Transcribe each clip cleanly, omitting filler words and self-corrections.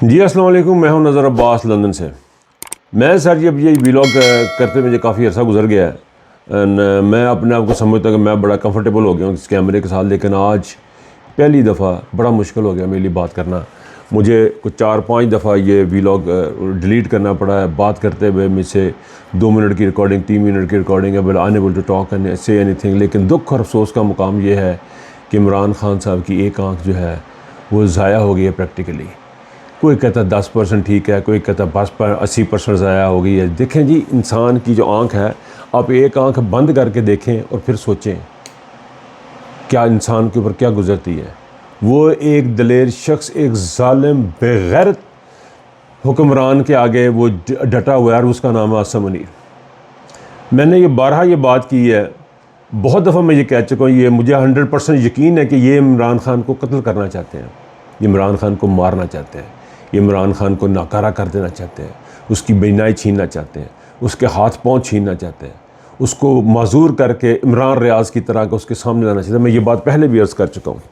جی السلام علیکم، میں ہوں نظر عباس لندن سے۔ میں سر جب یہ ویلاگ کرتے مجھے کافی عرصہ گزر گیا ہے، میں اپنے آپ کو سمجھتا ہوں کہ میں بڑا کمفرٹیبل ہو گیا ہوں اس کیمرے کے ساتھ، لیکن آج پہلی دفعہ بڑا مشکل ہو گیا میرے لیے بات کرنا۔ مجھے کچھ 4-5 دفعہ یہ ویلاگ ڈیلیٹ کرنا پڑا ہے بات کرتے ہوئے، مجھ سے 2 منٹ کی ریکارڈنگ 3 منٹ کی ریکارڈنگ ہے، بل انیبل ٹو ٹاک اینڈ سے اینی تھنگ۔ لیکن دکھ اور افسوس کا مقام یہ ہے کہ عمران خان صاحب کی ایک آنکھ جو ہے وہ ضائع ہو گئی ہے پریکٹیکلی۔ کوئی کہتا ہے 10% ٹھیک ہے، کوئی کہتا ہے 80% ضائع ہو گئی ہے۔ دیکھیں جی، انسان کی جو آنکھ ہے، آپ ایک آنکھ بند کر کے دیکھیں اور پھر سوچیں کیا انسان کے اوپر کیا گزرتی ہے۔ وہ ایک دلیر شخص، ایک ظالم بے غیرت حکمران کے آگے وہ ڈٹا ہوا ہے، اور اس کا نام ہے عاصم منیر۔ میں نے یہ بارہا یہ بات کی ہے، بہت دفعہ میں یہ کہہ چکا ہوں، یہ مجھے 100% یقین ہے کہ یہ عمران خان کو قتل کرنا چاہتے ہیں، یہ عمران خان کو مارنا چاہتے ہیں، یہ عمران خان کو ناکارہ کر دینا چاہتے ہیں، اس کی بینائی چھیننا چاہتے ہیں، اس کے ہاتھ پاؤں چھیننا چاہتے ہیں، اس کو معذور کر کے عمران ریاض کی طرح کا اس کے سامنے لانا چاہتے ہیں۔ میں یہ بات پہلے بھی عرض کر چکا ہوں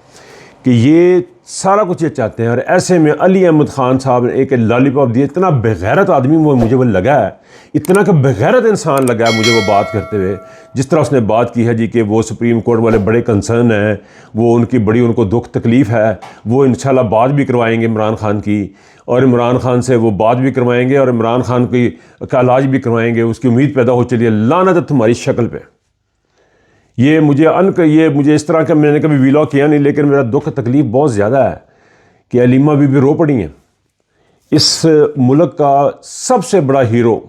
کہ یہ سارا کچھ یہ چاہتے ہیں، اور ایسے میں علی احمد خان صاحب نے ایک لالی پاپ دیا۔ اتنا بغیرت آدمی مجھے وہ لگا ہے، اتنا کہ بغیرت انسان لگا ہے مجھے وہ بات کرتے ہوئے، جس طرح اس نے بات کی ہے جی کہ وہ سپریم کورٹ والے بڑے کنسرن ہیں، وہ ان کی بڑی ان کو دکھ تکلیف ہے، وہ انشاءاللہ بات بھی کروائیں گے عمران خان کی، اور عمران خان سے وہ بات بھی کروائیں گے، اور عمران خان کا علاج بھی کروائیں گے، اس کی امید پیدا ہو چلی ہے۔ لعنت ہے تمہاری شکل پہ۔ یہ مجھے اس طرح کا میں نے کبھی ویلاگ کیا نہیں، لیکن میرا دکھ تکلیف بہت زیادہ ہے کہ علیمہ بی بی رو پڑی ہیں۔ اس ملک کا سب سے بڑا ہیرو،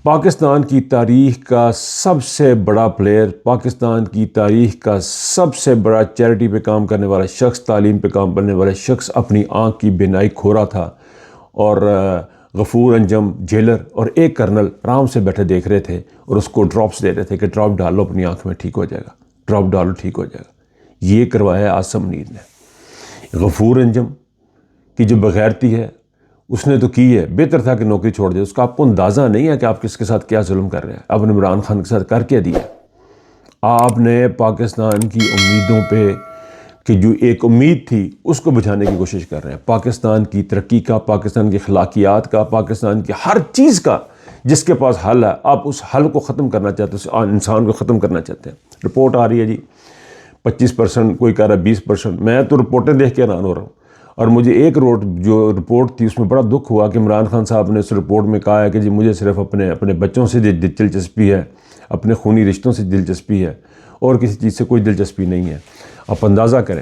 پاکستان کی تاریخ کا سب سے بڑا پلیئر، پاکستان کی تاریخ کا سب سے بڑا چیریٹی پہ کام کرنے والا شخص، تعلیم پہ کام کرنے والا شخص، اپنی آنکھ کی بینائی کھو رہا تھا، اور غفور انجم جیلر اور ایک کرنل آرام سے بیٹھے دیکھ رہے تھے، اور اس کو ڈراپس دے رہے تھے کہ ڈراپ ڈالو اپنی آنکھ میں، ٹھیک ہو جائے گا، ڈراپ ڈالو ٹھیک ہو جائے گا۔ یہ کروایا ہے عاصم منیر نے۔ غفور انجم کی جو بغیرتی ہے اس نے تو کی ہے، بہتر تھا کہ نوکری چھوڑ دے۔ اس کا آپ کو اندازہ نہیں ہے کہ آپ کس کے ساتھ کیا ظلم کر رہے ہیں، آپ نے عمران خان کے ساتھ کر کے دیا۔ آپ نے پاکستان کی امیدوں پہ، کہ جو ایک امید تھی اس کو بچھانے کی کوشش کر رہے ہیں، پاکستان کی ترقی کا، پاکستان کی اخلاقیات کا، پاکستان کی ہر چیز کا جس کے پاس حل ہے، آپ اس حل کو ختم کرنا چاہتے ہیں، اس انسان کو ختم کرنا چاہتے ہیں۔ رپورٹ آ رہی ہے جی 25%، کوئی کہہ رہا ہے 20%۔ میں تو رپورٹیں دیکھ کے حیران ہو رہا ہوں، اور مجھے ایک جو رپورٹ تھی اس میں بڑا دکھ ہوا کہ عمران خان صاحب نے اس رپورٹ میں کہا ہے کہ جی مجھے صرف اپنے بچوں سے دلچسپی ہے، اپنے خونی رشتوں سے دلچسپی ہے، اور کسی چیز سے کوئی دلچسپی نہیں ہے۔ آپ اندازہ کریں،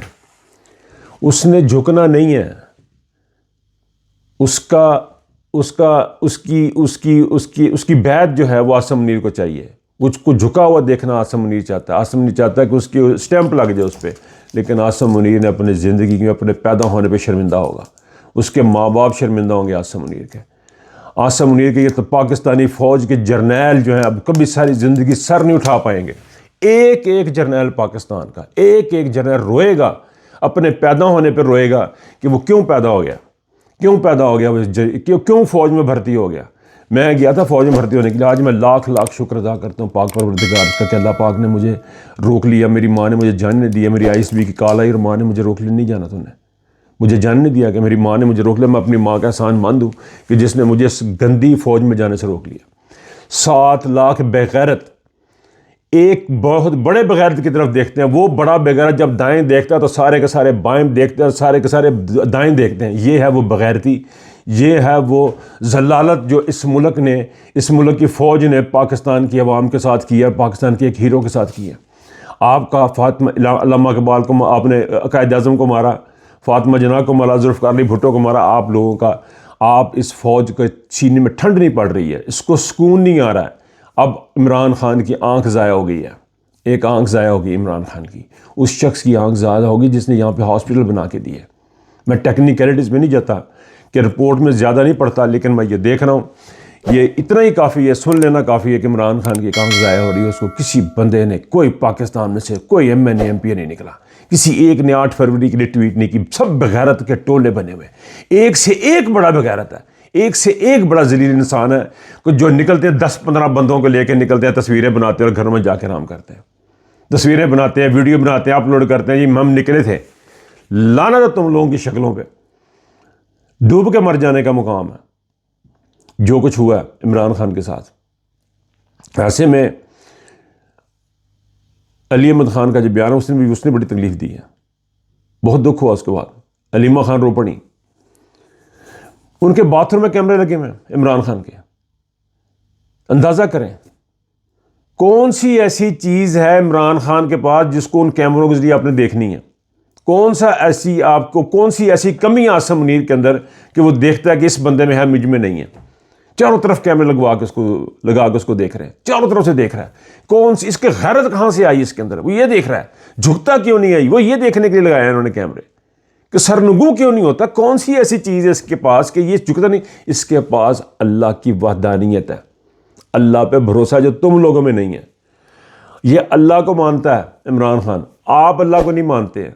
اس نے جھکنا نہیں ہے، اس کی بیعت جو ہے وہ عاصم منیر کو چاہیے۔ اس کو جھکا ہوا دیکھنا عاصم منیر چاہتا ہے، عاصم منیر چاہتا ہے کہ اس کی اسٹیمپ لگ جائے اس پہ، لیکن عاصم منیر نے اپنے زندگی میں اپنے پیدا ہونے پہ شرمندہ ہوگا، اس کے ماں باپ شرمندہ ہوں گے عاصم منیر کے۔ عاصم منیر کے یہ تو پاکستانی فوج کے جرنیل جو ہیں اب کبھی ساری زندگی سر نہیں اٹھا پائیں گے۔ ایک ایک جرنیل پاکستان کا، ایک ایک جرنیل روئے گا، اپنے پیدا ہونے پہ روئے گا کہ وہ کیوں پیدا ہو گیا، کیوں فوج میں بھرتی ہو گیا۔ میں گیا تھا فوج میں بھرتی ہونے کے لیے، آج میں لاکھ شکر ادا کرتا ہوں پاک پروردگار کا کہ اللہ پاک نے مجھے روک لیا، میری ماں نے مجھے جاننے دیا، میری ISB کی کال آئی اور ماں نے مجھے روک لیا، نہیں جانا تو نے مجھے جاننے دیا کہ میری ماں نے مجھے روک لیا۔ میں اپنی ماں کا احسان مند ہوں کہ جس نے مجھے اس گندی فوج میں جانے سے روک لیا۔ 7 لاکھ بغیرت ایک بہت بڑے بغیرت کی طرف دیکھتے ہیں، وہ بڑا بغیرت جب دائیں دیکھتا ہے تو سارے کے سارے بائیں دیکھتے ہیں، سارے کے سارے دائیں دیکھتے ہیں۔ یہ ہے وہ بغیرتی، یہ ہے وہ ذلالت جو اس ملک کی فوج نے پاکستان کی عوام کے ساتھ کی ہے، پاکستان کے ایک ہیرو کے ساتھ کی ہے۔ آپ کا فاطمہ علامہ اقبال کو آپ نے قائد اعظم کو مارا، فاطمہ جناح کو مارا، ذوالفقار علی بھٹو کو مارا، آپ لوگوں کا، آپ اس فوج کے سینے میں ٹھنڈ نہیں پڑ رہی ہے، اس کو سکون نہیں آ رہا ہے۔ اب عمران خان کی آنکھ ضائع ہو گئی ہے، ایک آنکھ ضائع ہو گئی عمران خان کی، اس شخص کی آنکھ ضائع ہوگی جس نے یہاں پہ ہاسپٹل بنا کے دی ہے۔ میں ٹیکنیکلٹیز میں نہیں جاتا کہ رپورٹ میں زیادہ نہیں پڑھتا، لیکن میں یہ دیکھ رہا ہوں، یہ اتنا ہی کافی ہے، سن لینا کافی ہے کہ عمران خان کی ایک آنکھ ضائع ہو رہی ہے۔ اس کو کسی بندے نے، کوئی پاکستان میں سے کوئی MNA MP نہیں نکلا، کسی ایک نے 8 فروری کے لیے ٹویٹ نہیں کی، سب بغیرت کے ٹولے بنے ہوئے، ایک سے ایک بڑا بغیرت ہے، ایک سے ایک بڑا ذلیل انسان ہے کہ جو نکلتے ہیں 10-15 بندوں کو لے کے نکلتے ہیں، تصویریں بناتے ہیں اور گھروں میں جا کے آرام کرتے ہیں، تصویریں بناتے ہیں، ویڈیو بناتے ہیں، اپلوڈ کرتے ہیں، جی ہم نکلے تھے۔ لعنت ہے تم لوگوں کی شکلوں پہ، ڈوب کے مر جانے کا مقام ہے جو کچھ ہوا ہے عمران خان کے ساتھ۔ ایسے میں علی احمد خان کا جو بیان ہے اس نے بڑی تکلیف دی ہے، بہت دکھ ہوا اس کے بعد۔ علیمہ خان رو پڑی، ان کے باتھ روم میں کیمرے لگے ہوئے ہیں عمران خان کے۔ اندازہ کریں کون سی ایسی چیز ہے عمران خان کے پاس جس کو ان کیمروں کے ذریعے آپ نے دیکھنی ہے؟ کون سی ایسی کمی ہے عاصم منیر کے اندر کہ وہ دیکھتا ہے کہ اس بندے میں ہے، مجھ میں نہیں ہے؟ چاروں طرف کیمرے لگا کے اس کو دیکھ رہے ہیں، چاروں طرف سے دیکھ رہا ہے۔ کون سی اس کے غیرت کہاں سے آئی اس کے اندر؟ وہ یہ دیکھ رہا ہے جھکتا کیوں نہیں آئی، وہ یہ دیکھنے کے لیے لگایا انہوں نے کیمرے کہ سرنگوں کیوں نہیں ہوتا۔ کون سی ایسی چیز ہے اس کے پاس کہ یہ جھکتا نہیں؟ اس کے پاس اللہ کی وحدانیت ہے، اللہ پہ بھروسہ جو تم لوگوں میں نہیں ہے۔ یہ اللہ کو مانتا ہے عمران خان، آپ اللہ کو نہیں مانتے ہیں،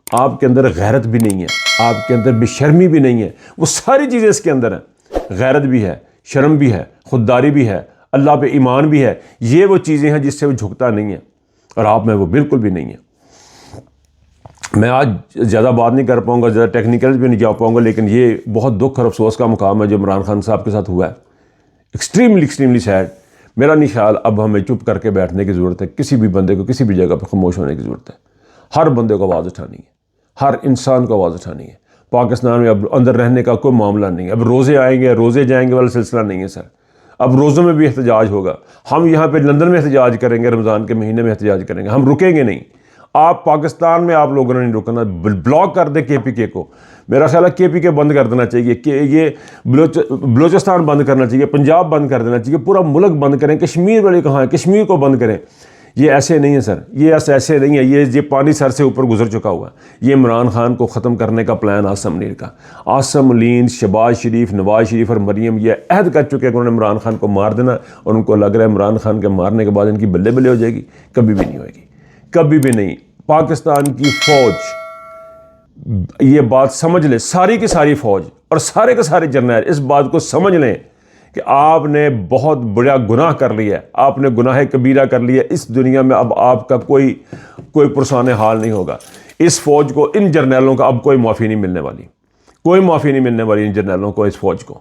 آپ کے اندر غیرت بھی نہیں ہے، آپ کے اندر بے شرمی بھی نہیں ہے۔ وہ ساری چیزیں اس کے اندر ہیں، غیرت بھی ہے، شرم بھی ہے، خودداری بھی ہے، اللہ پہ ایمان بھی ہے۔ یہ وہ چیزیں ہیں جس سے وہ جھکتا نہیں ہے، اور آپ میں وہ بالکل بھی نہیں ہے۔ میں آج زیادہ بات نہیں کر پاؤں گا، زیادہ ٹیکنیکل بھی نہیں جا پاؤں گا، لیکن یہ بہت دکھ اور افسوس کا مقام ہے جو عمران خان صاحب کے ساتھ ہوا ہے۔ Extremely sad. میرا نہیں خیال اب ہمیں چپ کر کے بیٹھنے کی ضرورت ہے، کسی بھی بندے کو کسی بھی جگہ پہ خاموش ہونے کی ضرورت ہے۔ ہر بندے کو آواز اٹھانی ہے، ہر انسان کو آواز اٹھانی ہے۔ پاکستان میں اب اندر رہنے کا کوئی معاملہ نہیں ہے، اب روزے آئیں گے روزے جائیں گے والا سلسلہ نہیں ہے سر۔ اب روزوں میں بھی احتجاج ہوگا، ہم یہاں پہ لندن میں احتجاج کریں گے، رمضان کے مہینے میں احتجاج کریں گے، ہم رکیں گے نہیں۔ آپ پاکستان میں آپ لوگوں نے نہیں رکنا، بلاک کر دے کے پی کے کو۔ میرا خیال ہے کے پی کے بند کر دینا چاہیے، کہ یہ بلوچستان بند کرنا چاہیے، پنجاب بند کر دینا چاہیے، پورا ملک بند کریں۔ کشمیر والے کہاں ہیں؟ کشمیر کو بند کریں۔ یہ ایسے نہیں ہے سر، یہ ایسے نہیں ہے، یہ پانی سر سے اوپر گزر چکا ہوا ہے۔ یہ عمران خان کو ختم کرنے کا پلان عاصم منیر کا، عاصم علیم، شہباز شریف، نواز شریف اور مریم یہ عہد کر چکے کہ انہوں نے عمران خان کو مار دینا، اور ان کو لگ رہا ہے عمران خان کے مارنے کے بعد ان کی بلے بلے ہو جائے گی۔ کبھی بھی نہیں ہوئے گی، کبھی بھی نہیں۔ پاکستان کی فوج یہ بات سمجھ لے، ساری کی ساری فوج اور سارے کے سارے جرنیل اس بات کو سمجھ لیں کہ آپ نے بہت بڑا گناہ کر لیا ہے، آپ نے گناہ کبیرہ کر لیا ہے۔ اس دنیا میں اب آپ کا کوئی پرسان حال نہیں ہوگا۔ اس فوج کو، ان جرنیلوں کا اب کوئی معافی نہیں ملنے والی، کوئی معافی نہیں ملنے والی ان جرنیلوں کو، اس فوج کو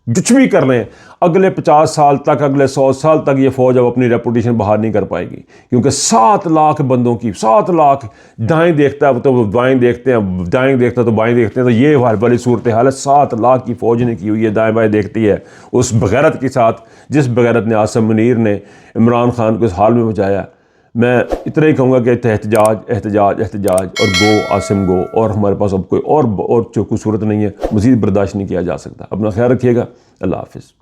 کچھ بھی کر لیں۔ اگلے 50 سال تک، اگلے 100 سال تک یہ فوج اب اپنی ریپوٹیشن بحال نہیں کر پائے گی، کیونکہ 7 لاکھ بندوں کی، 7 لاکھ دائیں دیکھتا ہے تو وہ بائیں دیکھتے ہیں، دائیں دیکھتا ہے تو بائیں دیکھتے ہیں، تو یہ والی صورتحال ہے۔ 7 لاکھ کی فوج نے کی ہوئی ہے، دائیں بائیں دیکھتی ہے، اس بغیرت کے ساتھ جس بغیرت نے عاصم منیر نے عمران خان کو اس حال میں پہنچایا۔ میں اتنا ہی کہوں گا کہ احتجاج احتجاج احتجاج، اور گو عاصم گو، اور ہمارے پاس اب کوئی اور کوئی صورت نہیں ہے، مزید برداشت نہیں کیا جا سکتا۔ اپنا خیال رکھیے گا، اللہ حافظ۔